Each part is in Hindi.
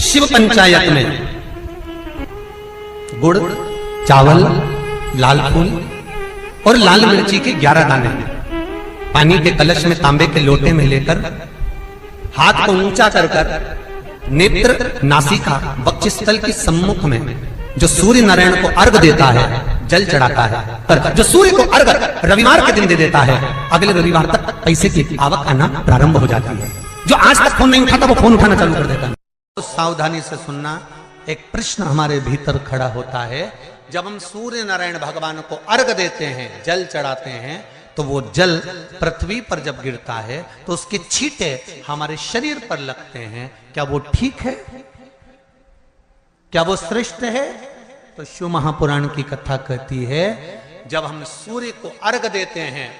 शिव पंचायत में गुड़, चावल, लाल फूल और लाल मिर्ची के 11 दाने पानी के कलश में तांबे के लोटे में लेकर हाथ को ऊंचा कर नेत्र, नासिका, वक्षस्थल के सम्मुख में जो सूर्य नारायण को अर्घ देता है, जल चढ़ाता है, जो सूर्य को अर्घ रविवार के दिन दे देता है, अगले रविवार तक पैसे की आवक आना प्रारंभ हो जाती है। जो आज तक फोन नहीं उठाता वो फोन उठाना चालू कर देता है। तो सावधानी से सुनना, एक प्रश्न हमारे भीतर खड़ा होता है। जब हम सूर्य नारायण भगवान को अर्घ देते हैं, जल चढ़ाते हैं, तो वो जल पृथ्वी पर जब गिरता है तो उसके छींटे हमारे शरीर पर लगते हैं। क्या वो ठीक है? क्या वो श्रेष्ठ है? तो शिव महापुराण की कथा कहती है, जब हम सूर्य को अर्घ देते हैं,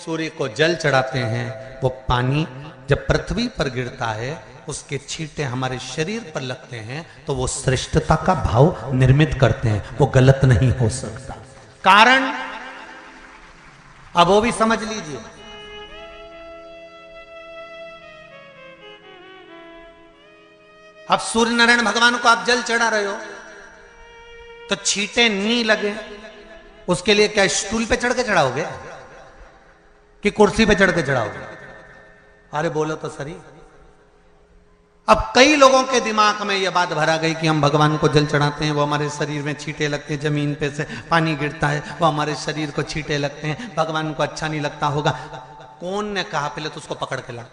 सूर्य को जल चढ़ाते हैं, वो पानी जब पृथ्वी पर गिरता है, उसके छींटे हमारे शरीर पर लगते हैं, तो वो श्रेष्ठता का भाव निर्मित करते हैं। वो गलत नहीं हो सकता। कारण अब वो भी समझ लीजिए। अब सूर्य नारायण भगवान को आप जल चढ़ा रहे हो तो छींटे नहीं लगे, उसके लिए क्या स्टूल पे चढ़ के चढ़ाओगे कि कुर्सी पे चढ़ के चढ़ाओगे? अरे बोलो तो सही। अब कई लोगों के दिमाग में यह बात भरा गई कि हम भगवान को जल चढ़ाते हैं, वो हमारे शरीर में छींटे लगते हैं, जमीन पे से पानी गिरता है, वो हमारे शरीर को छींटे लगते हैं, भगवान को अच्छा नहीं लगता होगा। कौन ने कहा? पहले तो उसको पकड़ के ला।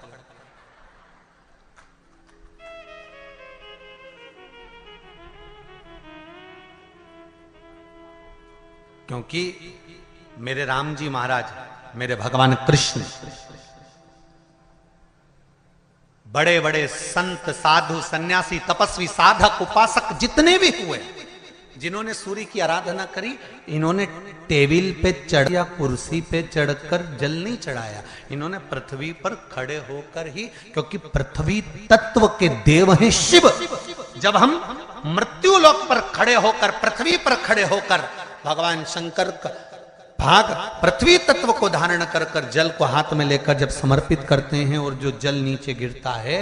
क्योंकि मेरे राम जी महाराज, मेरे भगवान कृष्ण, बड़े बड़े संत, साधु, सन्यासी, तपस्वी, साधक, उपासक जितने भी हुए, जिन्होंने सूर्य की आराधना करी, इन्होंने टेबल पे चढ़ या कुर्सी पे चढ़कर जल नहीं चढ़ाया। इन्होंने पृथ्वी पर खड़े होकर ही, क्योंकि पृथ्वी तत्व के देव हैं शिव। जब हम मृत्यु लोक पर खड़े होकर, पृथ्वी पर खड़े होकर भगवान शंकर का भाग पृथ्वी तत्व को धारण कर कर जल को हाथ में लेकर जब समर्पित करते हैं, और जो जल नीचे गिरता है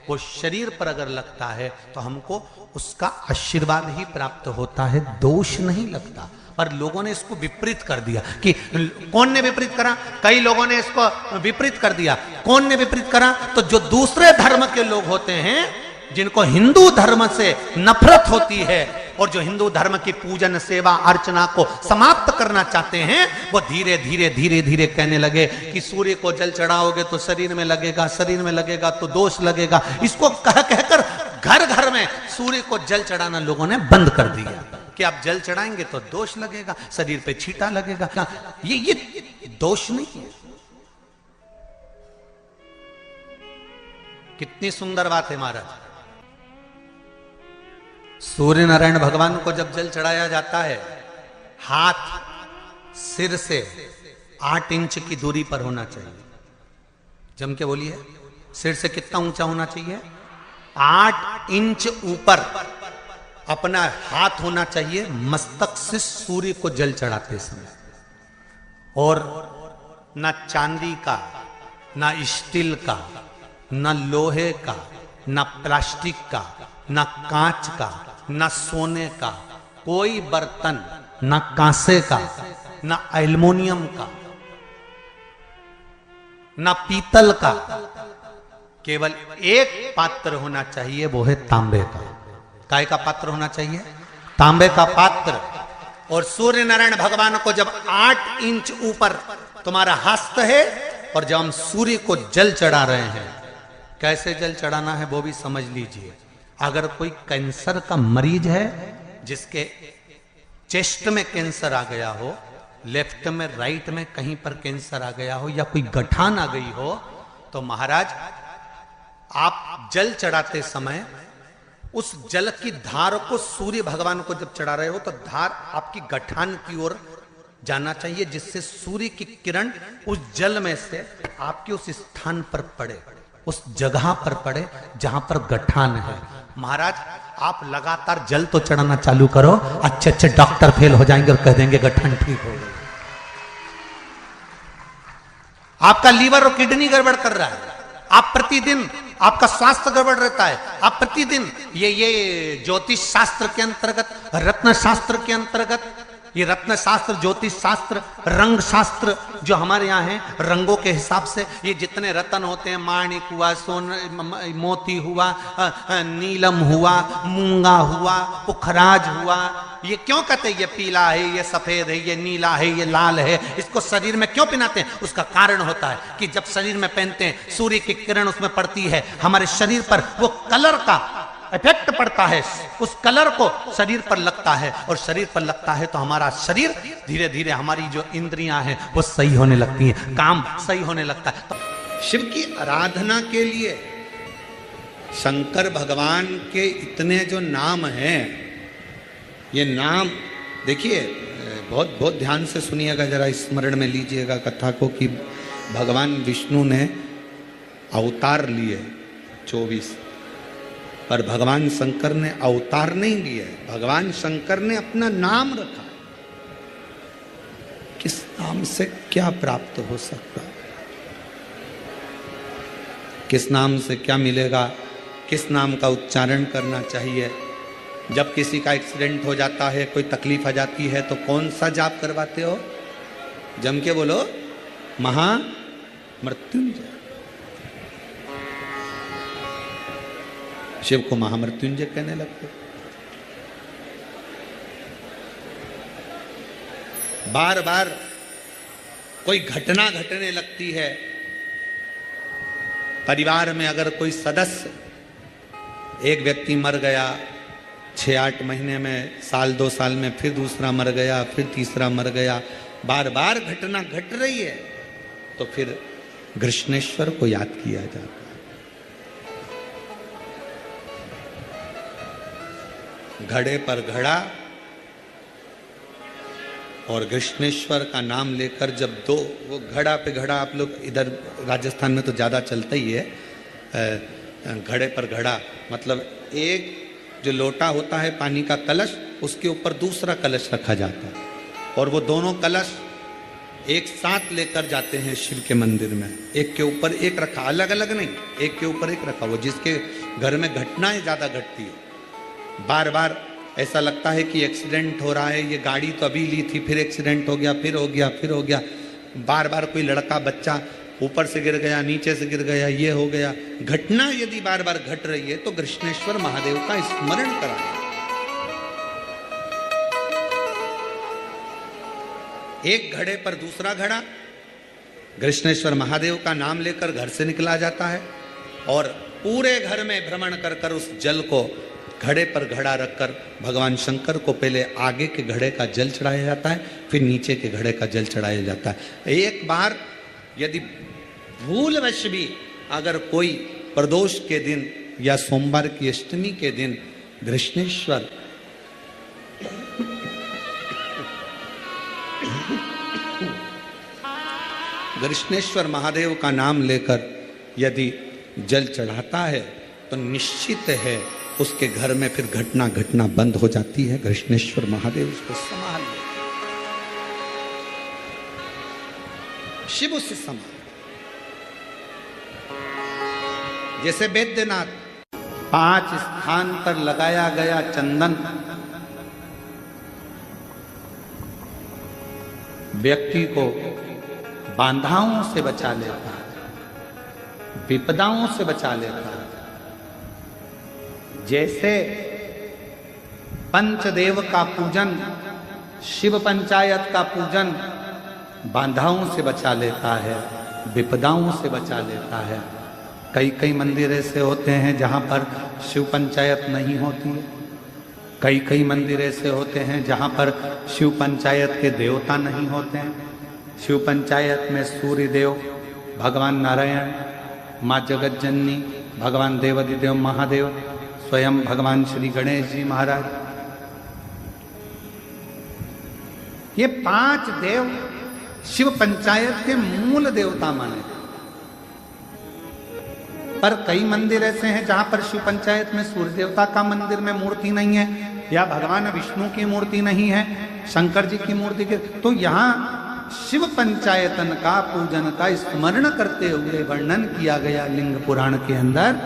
वो शरीर पर अगर लगता है तो हमको उसका आशीर्वाद ही प्राप्त होता है, दोष नहीं लगता। पर लोगों ने इसको विपरीत कर दिया। कि कौन ने विपरीत करा? कई लोगों ने इसको विपरीत कर दिया। कौन ने विपरीत करा? तो जो दूसरे धर्म के लोग होते हैं, जिनको हिंदू धर्म से नफरत होती है और जो हिंदू धर्म की पूजन, सेवा, अर्चना को समाप्त करना चाहते हैं, वो धीरे धीरे धीरे धीरे कहने लगे कि सूर्य को जल चढ़ाओगे तो शरीर में लगेगा, शरीर में लगेगा तो दोष लगेगा। इसको कह कहकर घर घर में सूर्य को जल चढ़ाना लोगों ने बंद कर दिया कि आप जल चढ़ाएंगे तो दोष लगेगा, शरीर पे छींटा लगेगा। क्या ये दोष नहीं है? कितनी सुंदर बात है महाराज। सूर्य नारायण भगवान को जब जल चढ़ाया जाता है, हाथ सिर से 8 इंच की दूरी पर होना चाहिए। जम के बोलिए, सिर से कितना ऊंचा होना चाहिए? 8 इंच ऊपर अपना हाथ होना चाहिए मस्तक से सूर्य को जल चढ़ाते समय। और ना चांदी का, ना स्टील का, ना लोहे का, ना प्लास्टिक का, ना कांच का, ना सोने का कोई बर्तन, ना कांसे का, ना एल्युमिनियम का, ना पीतल का, केवल एक पात्र होना चाहिए, वो है तांबे का। काय का पात्र होना चाहिए? तांबे का पात्र। और सूर्य नारायण भगवान को जब 8 इंच ऊपर तुम्हारा हस्त है, और जब हम सूर्य को जल चढ़ा रहे हैं, कैसे जल चढ़ाना है वो भी समझ लीजिए। अगर कोई कैंसर का मरीज है, जिसके चेस्ट में कैंसर आ गया हो, लेफ्ट में, राइट में कहीं पर कैंसर आ गया हो, या कोई गठान आ गई हो, तो महाराज आप जल चढ़ाते समय उस जल की धार को सूर्य भगवान को जब चढ़ा रहे हो, तो धार आपकी गठान की ओर जाना चाहिए, जिससे सूर्य की किरण उस जल में से आपके उस स्थान पर पड़े, उस जगह पर पड़े जहां पर गठान है। महाराज आप लगातार जल तो चढ़ाना चालू करो, अच्छे अच्छे डॉक्टर फेल हो जाएंगे और कह देंगे गठान ठीक हो गई। आपका लीवर और किडनी गड़बड़ कर रहा है, आप प्रतिदिन आपका स्वास्थ्य गड़बड़ रहता है। आप प्रतिदिन ये ज्योतिष शास्त्र के अंतर्गत, रत्न शास्त्र के अंतर्गत, ये रत्न शास्त्र, ज्योतिष शास्त्र, रंग शास्त्र जो हमारे यहाँ है, रंगों के हिसाब से ये जितने रत्न होते हैं, माणिक हुआ, सोन, मोती हुआ, नीलम हुआ, मूंगा हुआ, पुखराज हुआ, ये क्यों कहते हैं ये पीला है, ये सफेद है, ये नीला है, ये लाल है, इसको शरीर में क्यों पहनाते हैं? उसका कारण होता है कि जब शरीर में पहनते हैं, सूर्य की किरण उसमें पड़ती है, हमारे शरीर पर वो कलर का इफेक्ट पड़ता है, उस कलर को शरीर पर लगता है, और शरीर पर लगता है तो हमारा शरीर धीरे धीरे, हमारी जो इंद्रियां हैं वो सही होने लगती हैं, काम सही होने लगता है। तो शिव की आराधना के लिए शंकर भगवान के इतने जो नाम हैं, ये नाम देखिए, बहुत बहुत ध्यान से सुनिएगा, जरा स्मरण में लीजिएगा कथा को, कि भगवान विष्णु ने अवतार लिए 24, पर भगवान शंकर ने अवतार नहीं लिए, भगवान शंकर ने अपना नाम रखा। किस नाम से क्या प्राप्त हो सकता है, किस नाम से क्या मिलेगा, किस नाम का उच्चारण करना चाहिए। जब किसी का एक्सीडेंट हो जाता है, कोई तकलीफ आ जाती है, तो कौन सा जाप करवाते हो? जम के बोलो, महामृत्युंजय। शिव को महामृत्युंजय कहने लगते। बार बार कोई घटना घटने लगती है, परिवार में अगर कोई सदस्य, एक व्यक्ति मर गया, 6-8 महीने में, साल 2 साल में फिर दूसरा मर गया, फिर तीसरा मर गया, बार बार घटना घट रही है, तो फिर घृष्णेश्वर को याद किया जाता है। घड़े पर घड़ा और घृष्णेश्वर का नाम लेकर जब दो, वो घड़ा पे घड़ा, आप लोग इधर राजस्थान में तो ज़्यादा चलता ही है, घड़े पर घड़ा मतलब एक जो लोटा होता है पानी का कलश, उसके ऊपर दूसरा कलश रखा जाता है, और वो दोनों कलश एक साथ लेकर जाते हैं शिव के मंदिर में। एक के ऊपर एक रखा, अलग अलग नहीं, एक के ऊपर एक रखा। वो जिसके घर में घटनाएं ज़्यादा घटती है, बार बार ऐसा लगता है कि एक्सीडेंट हो रहा है, ये गाड़ी तो अभी ली थी, फिर एक्सीडेंट हो गया, फिर हो गया, फिर हो गया, बार बार कोई लड़का बच्चा ऊपर से गिर गया, नीचे से गिर गया, ये हो गया, घटना यदि बार बार घट रही है तो घृष्णेश्वर महादेव का स्मरण कराएं। एक घड़े पर दूसरा घड़ा, घृष्णेश्वर महादेव का नाम लेकर घर से निकला जाता है, और पूरे घर में भ्रमण कर कर उस जल को घड़े पर घड़ा रखकर भगवान शंकर को पहले आगे के घड़े का जल चढ़ाया जाता है, फिर नीचे के घड़े का जल चढ़ाया जाता है। एक बार यदि भूलवश भी अगर कोई प्रदोष के दिन या सोमवार की अष्टमी के दिन घृष्णेश्वर घृष्णेश्वर महादेव का नाम लेकर यदि जल चढ़ाता है तो निश्चित है उसके घर में फिर घटना घटना बंद हो जाती है। घृष्णेश्वर महादेव उसको संभाल ले, शिव उसे संभाल। जैसे बैद्यनाथ 5 स्थान पर लगाया गया चंदन व्यक्ति को बाधाओं से बचा लेता है, विपदाओं से बचा लेता है। जैसे पंचदेव का पूजन, शिव पंचायत का पूजन बाधाओं से बचा लेता है, विपदाओं से बचा लेता है। कई कई मंदिर ऐसे होते हैं जहाँ पर शिव पंचायत नहीं होती है, कई कई मंदिर ऐसे होते हैं जहाँ पर शिव पंचायत के देवता नहीं होते हैं। शिव पंचायत में सूर्य देव, भगवान नारायण, माँ जगत जननी, भगवान देवाधिदेव महादेव, स्वयं भगवान श्री गणेश जी महाराज, ये 5 देव शिव पंचायत के मूल देवता माने। पर कई मंदिर ऐसे हैं जहां पर शिव पंचायत में सूर्य देवता का मंदिर में मूर्ति नहीं है, या भगवान विष्णु की मूर्ति नहीं है, शंकर जी की मूर्ति के, तो यहाँ शिव पंचायतन का पूजन का स्मरण करते हुए वर्णन किया गया लिंग पुराण के अंदर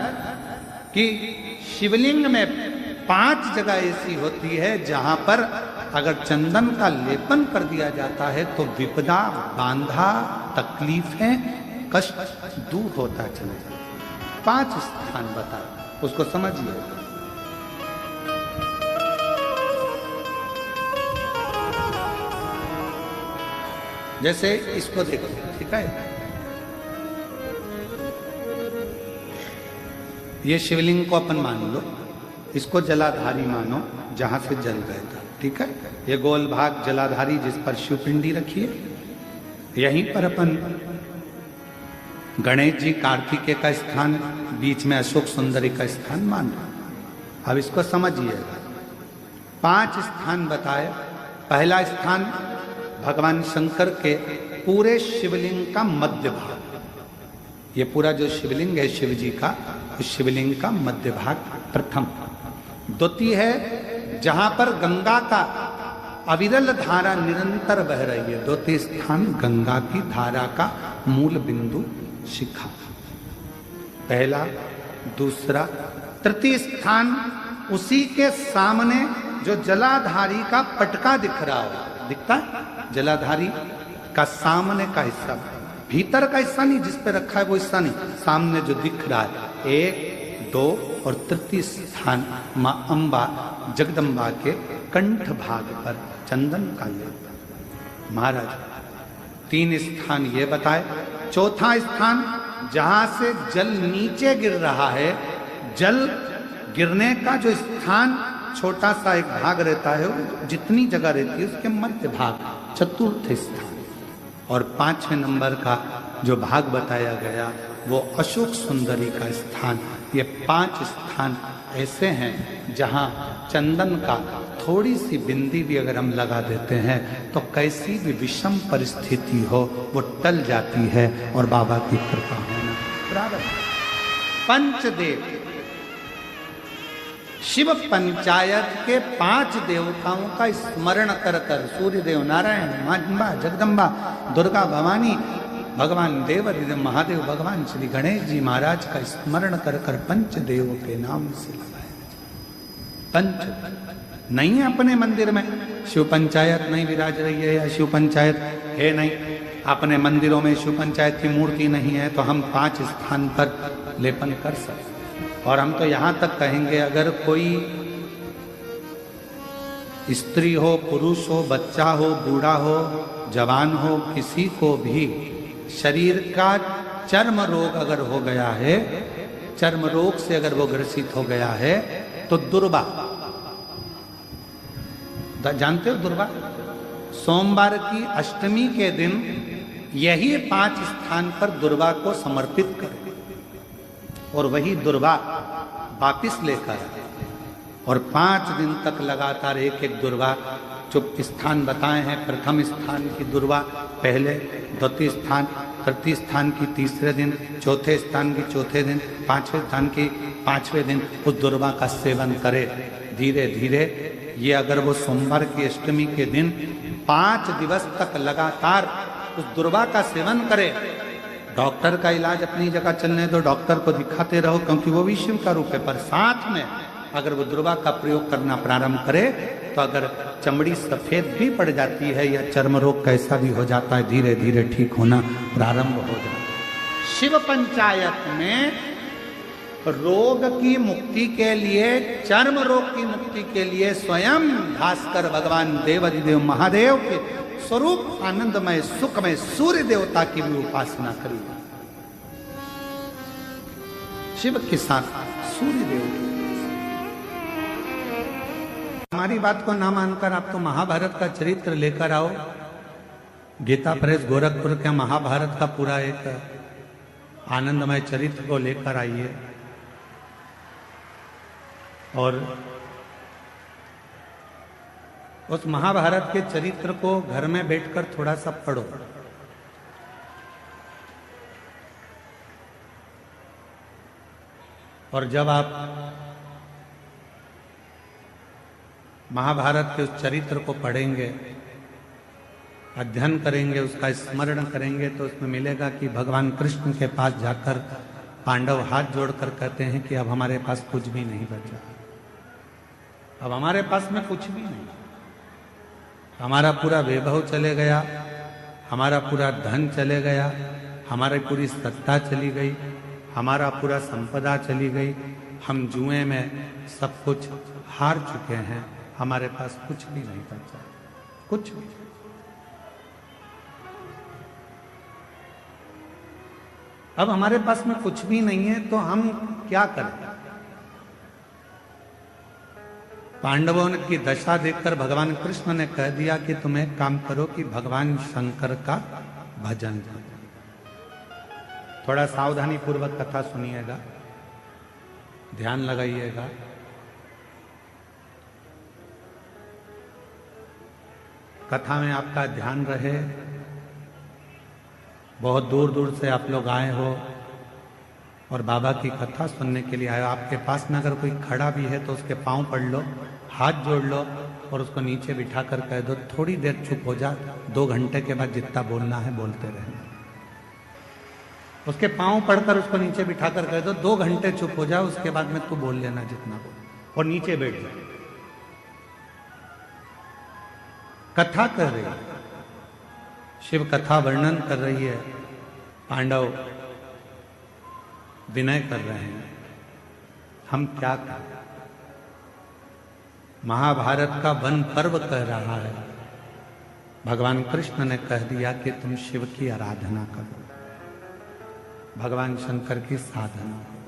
कि शिवलिंग में 5 जगह ऐसी होती है जहां पर अगर चंदन का लेपन कर दिया जाता है तो विपदा, बांधा, तकलीफें, कष्ट दूर होता चला जाता है। 5 स्थान बता, उसको समझिए। जैसे इसको देखो, ठीक है, ये शिवलिंग को अपन मान लो, इसको जलाधारी मानो जहां से जल बहता, ठीक है। ये गोल भाग जलाधारी जिस पर शिवपिंडी रखी है, यहीं पर अपन गणेश जी कार्तिकेय का स्थान, बीच में अशोक सुंदरी का स्थान मान लो। अब इसको समझिएगा। 5 स्थान बताए। पहला स्थान भगवान शंकर के पूरे शिवलिंग का मध्य भाग, ये पूरा जो शिवलिंग है शिव जी का, उस शिवलिंग का मध्य भाग प्रथम। द्वितीय है जहां पर गंगा का अविरल धारा निरंतर बह रही है, द्वितीय स्थान गंगा की धारा का मूल बिंदु शिखा, पहला, दूसरा। तृतीय स्थान उसी के सामने जो जलाधारी का पटका दिख रहा हो, दिखता है जलाधारी का सामने का हिस्सा, भीतर का हिस्सा नहीं, जिस पे रखा है वो हिस्सा नहीं, सामने जो दिख रहा है। 1, 2 और तृतीय स्थान मां अंबा जगदम्बा के कंठ भाग पर चंदन का लेप। महाराज 3 स्थान ये बताए। चौथा स्थान जहां से जल नीचे गिर रहा है, जल गिरने का जो स्थान छोटा सा एक भाग रहता है, जितनी जगह रहती है उसके मध्य भाग, चतुर्थ स्थान। और 5वें नंबर का जो भाग बताया गया वो अशोक सुंदरी का स्थान। ये 5 स्थान ऐसे हैं जहां चंदन का थोड़ी सी बिंदी भी अगर हम लगा देते हैं तो कैसी भी विषम परिस्थिति हो वो टल जाती है और बाबा की कृपा होना प्रारंभ। पंचदेव, शिव पंचायत के 5 देवताओं का स्मरण कर कर, सूर्य देव, नारायण, मां जगदम्बा, दुर्गा भवानी, भगवान देव महादेव, भगवान श्री गणेश जी महाराज का स्मरण कर कर पंचदेव के नाम से लगाया। पंच नहीं है अपने मंदिर में, शिव पंचायत नहीं विराज रही है या शिव पंचायत है नहीं, अपने मंदिरों में शिव पंचायत की मूर्ति नहीं है, तो हम 5 स्थान पर लेपन कर सकते। और हम तो यहां तक कहेंगे अगर कोई स्त्री हो, पुरुष हो, बच्चा हो, बूढ़ा हो, जवान हो, किसी को भी शरीर का चर्म रोग अगर हो गया है, चर्म रोग से अगर वो ग्रसित हो गया है तो दुर्वा, जानते हो दुर्वा, सोमवार की अष्टमी के दिन यही 5 स्थान पर दुर्वा को समर्पित करें और वही दुर्वा वापिस लेकर और 5 दिन तक लगातार एक एक दुर्वा, जो स्थान बताए हैं, प्रथम स्थान की दुर्वा पहले, द्वितीय स्थान, तृतीय स्थान की तीसरे दिन, चौथे स्थान की चौथे दिन, 5वें स्थान की 5वें दिन उस दुर्वा का सेवन करे धीरे धीरे। ये अगर वो सोमवार की अष्टमी के दिन 5 दिवस तक लगातार उस दुर्वा का सेवन करे, डॉक्टर का इलाज अपनी जगह चलने दो, डॉक्टर को दिखाते रहो क्योंकि वो भी शिव का रूप है, पर साथ में अगर वो दुर्वा का प्रयोग करना प्रारंभ करे तो अगर चमड़ी सफेद भी पड़ जाती है या चर्म रोग कैसा भी हो जाता है, धीरे धीरे ठीक होना प्रारंभ हो जाता है। शिव पंचायत में रोग की मुक्ति के लिए, चर्म रोग की मुक्ति के लिए स्वयं भास्कर भगवान देवाधिदेव महादेव के स्वरूप आनंदमय सुखमय सूर्य देवता की भी उपासना करी। शिव के साथ सूर्य देव। हमारी बात को ना मानकर आप तो महाभारत का चरित्र लेकर आओ, गीता प्रेस गोरखपुर के महाभारत का पूरा एक आनंदमय चरित्र को लेकर आइए और उस महाभारत के चरित्र को घर में बैठकर थोड़ा सा पढ़ो। और जब आप महाभारत के उस चरित्र को पढ़ेंगे अध्ययन करेंगे, उसका स्मरण करेंगे, तो उसमें मिलेगा कि भगवान कृष्ण के पास जाकर पांडव हाथ जोड़कर कहते हैं कि अब हमारे पास कुछ भी नहीं बचा, अब हमारे पास में कुछ भी नहीं, हमारा पूरा वैभव चले गया, हमारा पूरा धन चले गया, हमारी पूरी सत्ता चली गई, हमारा पूरा संपदा चली गई, हम जुए में सब कुछ हार चुके हैं, हमारे पास कुछ भी नहीं बचा, कुछ भी। अब हमारे पास में कुछ भी नहीं है तो हम क्या करें? पांडवों की दशा देखकर भगवान कृष्ण ने कह दिया कि तुम एक काम करो कि भगवान शंकर का भजन करो। थोड़ा सावधानी पूर्वक कथा सुनिएगा, ध्यान लगाइएगा। कथा में आपका ध्यान रहे। बहुत दूर दूर से आप लोग आए हो और बाबा की कथा सुनने के लिए आए हो। आपके पास में अगर कोई खड़ा भी है तो उसके पांव पड़ लो, हाथ जोड़ लो और उसको नीचे बिठा कर कह दो थोड़ी देर चुप हो जा, 2 घंटे के बाद जितना बोलना है बोलते रहना। उसके पांव पड़कर उसको नीचे बिठा कर कह दो 2 घंटे चुप हो जा, उसके बाद में तू बोल लेना जितना बोल, और नीचे बैठ जा। कथा कर रही है, शिव कथा वर्णन कर रही है, पांडव विनय कर रहे हैं, हम क्या करें? महाभारत का वन पर्व कह रहा है। भगवान कृष्ण ने कह दिया कि तुम शिव की आराधना करो, भगवान शंकर की साधना करो।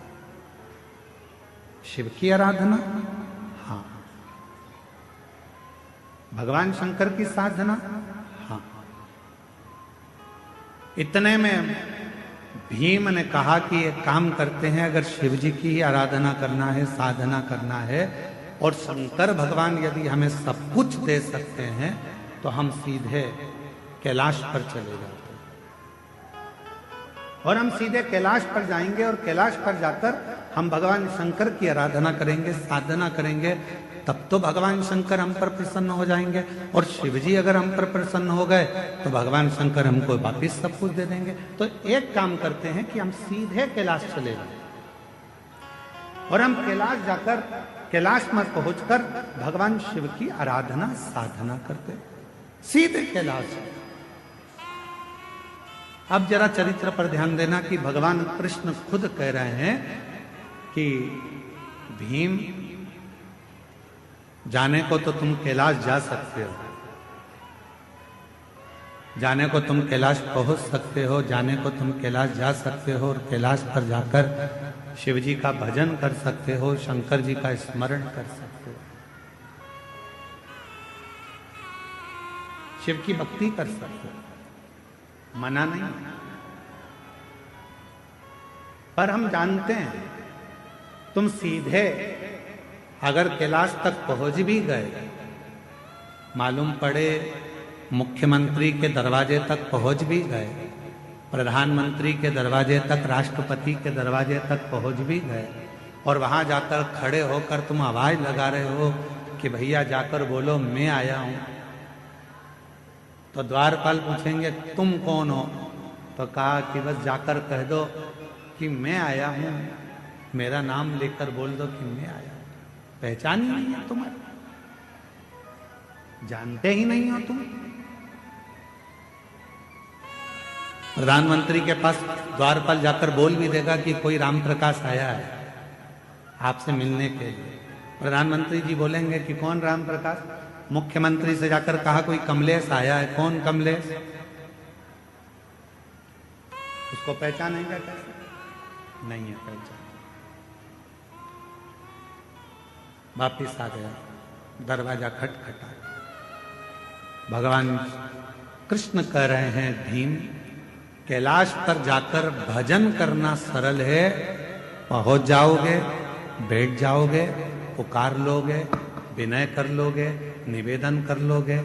शिव की आराधना, हाँ। भगवान शंकर की साधना, हाँ। इतने में भीम ने कहा कि एक काम करते हैं, अगर शिव जी की ही आराधना करना है, साधना करना है, और शंकर भगवान यदि हमें सब कुछ दे सकते हैं तो हम सीधे कैलाश पर चले जाते हैं। और हम सीधे कैलाश पर जाएंगे और कैलाश पर जाकर हम भगवान शंकर की आराधना करेंगे, साधना करेंगे, तब तो भगवान शंकर हम पर प्रसन्न हो जाएंगे। और शिव जी अगर हम पर प्रसन्न हो गए तो भगवान शंकर हमको वापिस सब कुछ दे देंगे। तो एक काम करते हैं कि हम सीधे कैलाश चले जाएं और हम कैलाश जाकर, कैलाश में पहुंचकर भगवान शिव की आराधना साधना करते, सीधे कैलाश। अब जरा चरित्र पर ध्यान देना कि भगवान कृष्ण खुद कह रहे हैं कि भीम, जाने को तो तुम कैलाश जा सकते हो, जाने को तुम कैलाश पहुंच सकते हो, जाने को तुम कैलाश जा सकते हो और कैलाश पर जाकर शिव जी का भजन कर सकते हो, शंकर जी का स्मरण कर सकते हो, शिव की भक्ति कर सकते हो, मना नहीं। पर हम जानते हैं तुम सीधे अगर कैलाश तक पहुंच भी गए, मालूम पड़े मुख्यमंत्री के दरवाजे तक पहुंच भी गए, प्रधानमंत्री के दरवाजे तक, राष्ट्रपति के दरवाजे तक पहुंच भी गए, और वहां जाकर खड़े होकर तुम आवाज लगा रहे हो कि भैया जाकर बोलो मैं आया हूं, तो द्वारपाल पूछेंगे तुम कौन हो? तो कहा कि बस जाकर कह दो कि मैं आया हूं, मेरा नाम लेकर बोल दो कि मैं आया हूं। पहचान ही नहीं है तुम्हारी, जानते ही नहीं हो तुम। प्रधानमंत्री के पास द्वारपाल जाकर बोल भी देगा कि कोई राम प्रकाश आया है आपसे मिलने के लिए, प्रधानमंत्री जी बोलेंगे कि कौन राम प्रकाश? मुख्यमंत्री से जाकर कहा कोई कमलेश आया है, कौन कमलेश? उसको पहचानेगा कैसे? नहीं है पहचान। वापिस आ गया, दरवाजा खटखटा। भगवान कृष्ण कह रहे हैं भीम, कैलाश पर जाकर भजन करना सरल है, पहुंच जाओगे, बैठ जाओगे, पुकार लोगे, विनय कर लोगे, निवेदन कर लोगे,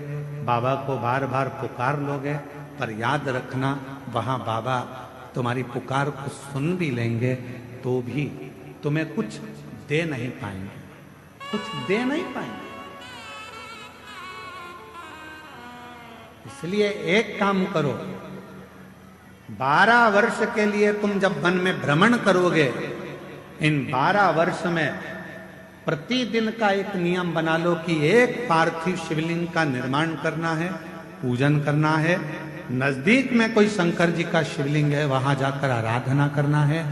बाबा को बार बार पुकार लोगे, पर याद रखना वहां बाबा तुम्हारी पुकार को सुन भी लेंगे तो भी तुम्हें कुछ दे नहीं पाएंगे, कुछ दे नहीं पाएंगे। इसलिए एक काम करो, 12 वर्ष के लिए तुम जब वन में भ्रमण करोगे, इन 12 वर्ष में प्रतिदिन का एक नियम बना लो कि एक पार्थिव शिवलिंग का निर्माण करना है, पूजन करना है। नजदीक में कोई शंकर जी का शिवलिंग है, वहां जाकर आराधना करना है।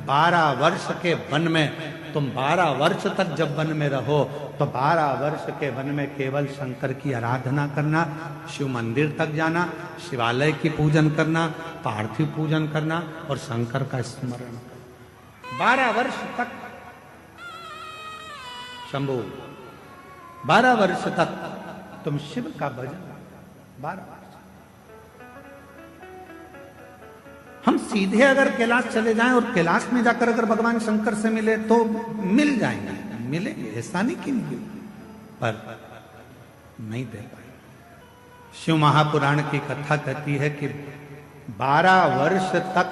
12 वर्ष के वन में तुम 12 वर्ष तक जब वन में रहो तो 12 वर्ष के वन में केवल शंकर की आराधना करना, शिव मंदिर तक जाना, शिवालय की पूजन करना, पार्थिव पूजन करना और शंकर का स्मरण करना। 12 वर्ष तक शंभु, 12 वर्ष तक तुम शिव का भजन, 12 वर्ष। हम सीधे अगर कैलाश चले जाएं और कैलाश में जाकर अगर भगवान शंकर से मिले तो मिल जाएंगे, मिलेंगे, ऐसा नहीं कि नहीं, पर नहीं दे पाए। शिव महापुराण की कथा कहती है कि 12 वर्ष तक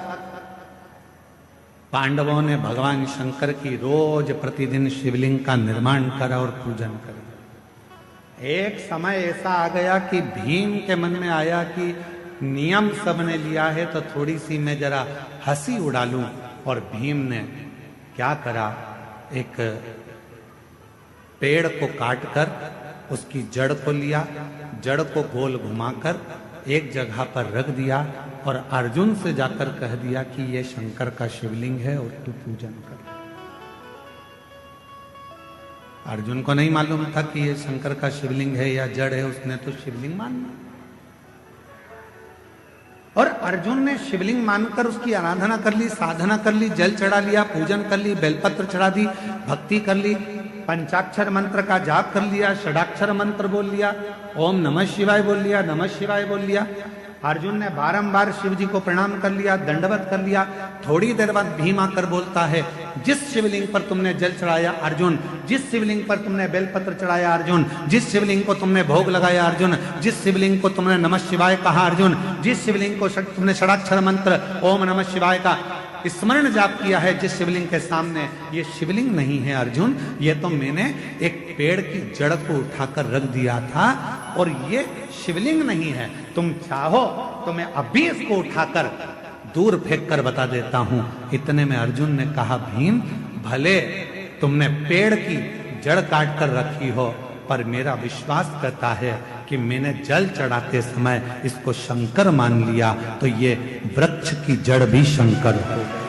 पांडवों ने भगवान शंकर की रोज प्रतिदिन शिवलिंग का निर्माण करा और पूजन करा। एक समय ऐसा आ गया कि भीम के मन में आया कि नियम सबने लिया है तो थोड़ी सी मैं जरा हंसी उड़ा लूं, और भीम ने क्या करा, एक पेड़ को काटकर उसकी जड़ को लिया, जड़ को गोल घुमाकर एक जगह पर रख दिया और अर्जुन से जाकर कह दिया कि ये शंकर का शिवलिंग है और तू पूजन कर। अर्जुन को नहीं मालूम था कि ये शंकर का शिवलिंग है या जड़ है, उसने तो शिवलिंग माना और अर्जुन ने शिवलिंग मानकर उसकी आराधना कर ली, साधना कर ली, जल चढ़ा लिया, पूजन कर ली, बेलपत्र चढ़ा दी, भक्ति कर ली, पंचाक्षर मंत्र का जाप कर लिया, षडाक्षर मंत्र बोल लिया, ओम नमः शिवाय बोल लिया, नमः शिवाय बोल लिया। अर्जुन ने बारंबार शिव जी को प्रणाम कर लिया, दंडवत कर लिया। थोड़ी देर बाद भीम आकर बोलता है, जिस शिवलिंग पर तुमने जल चढ़ाया अर्जुन, जिस शिवलिंग पर तुमने बेलपत्र चढ़ाया अर्जुन, जिस शिवलिंग को तुमने भोग लगाया अर्जुन, जिस शिवलिंग को तुमने नमः शिवाय कहा अर्जुन, जिस शिवलिंग को तुमने षडाक्षर मंत्र ओम नमः शिवाय का स्मरण जाप किया है, जिस शिवलिंग के सामने, ये शिवलिंग नहीं है अर्जुन, ये तो मैंने एक पेड़ की जड़ को उठाकर रख दिया था और ये शिवलिंग नहीं है। तुम चाहो तो मैं अभी इसको उठाकर दूर फेंक कर बता देता हूं। इतने में अर्जुन ने कहा, भीम भले तुमने पेड़ की जड़ काट कर रखी हो, पर मेरा विश्वास करता है कि मैंने जल चढ़ाते समय इसको शंकर मान लिया तो ये वृक्ष की जड़ भी शंकर हो गई,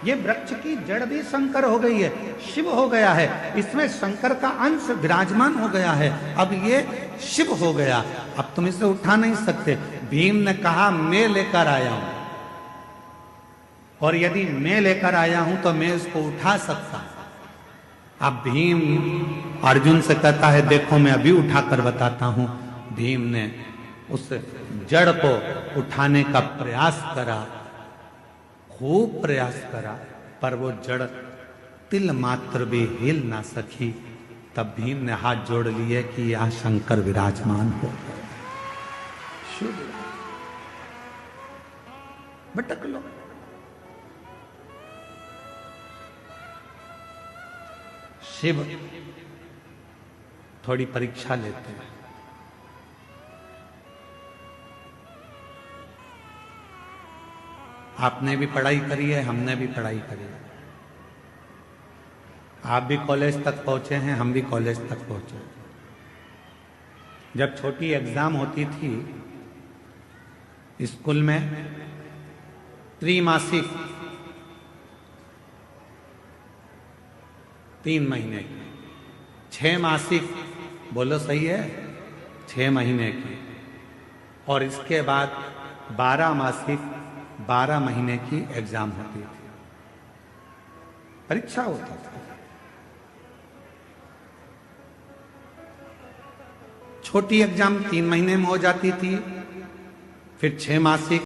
ये वृक्ष की जड़ भी शंकर हो गई है, शिव हो गया है, इसमें शंकर का अंश विराजमान हो गया है, अब ये शिव हो गया, अब तुम इसे उठा नहीं सकते। भीम ने कहा, मैं लेकर आया हूं और यदि मैं लेकर आया हूं तो मैं इसको उठा सकता हूं। अब भीम अर्जुन से कहता है, देखो मैं अभी उठाकर बताता हूं। भीम ने उस जड़ को उठाने का प्रयास करा, खूब प्रयास करा, पर वो जड़ तिल मात्र भी हिल ना सकी। तब भीम ने हाथ जोड़ लिए कि यह शंकर विराजमान हो, भटक लो। शिव थोड़ी परीक्षा लेते हैं। आपने भी पढ़ाई करी है, हमने भी पढ़ाई करी है, आप भी कॉलेज तक पहुंचे हैं, हम भी कॉलेज तक पहुंचे। जब छोटी एग्जाम होती थी स्कूल में, त्रैमासिक 3 महीने की, 6 मासिक, बोलो सही है, 6 महीने की, और इसके बाद 12 मासिक 12 महीने की एग्जाम होती थी, परीक्षा होती थी। छोटी एग्जाम 3 महीने में हो जाती थी, फिर 6 मासिक,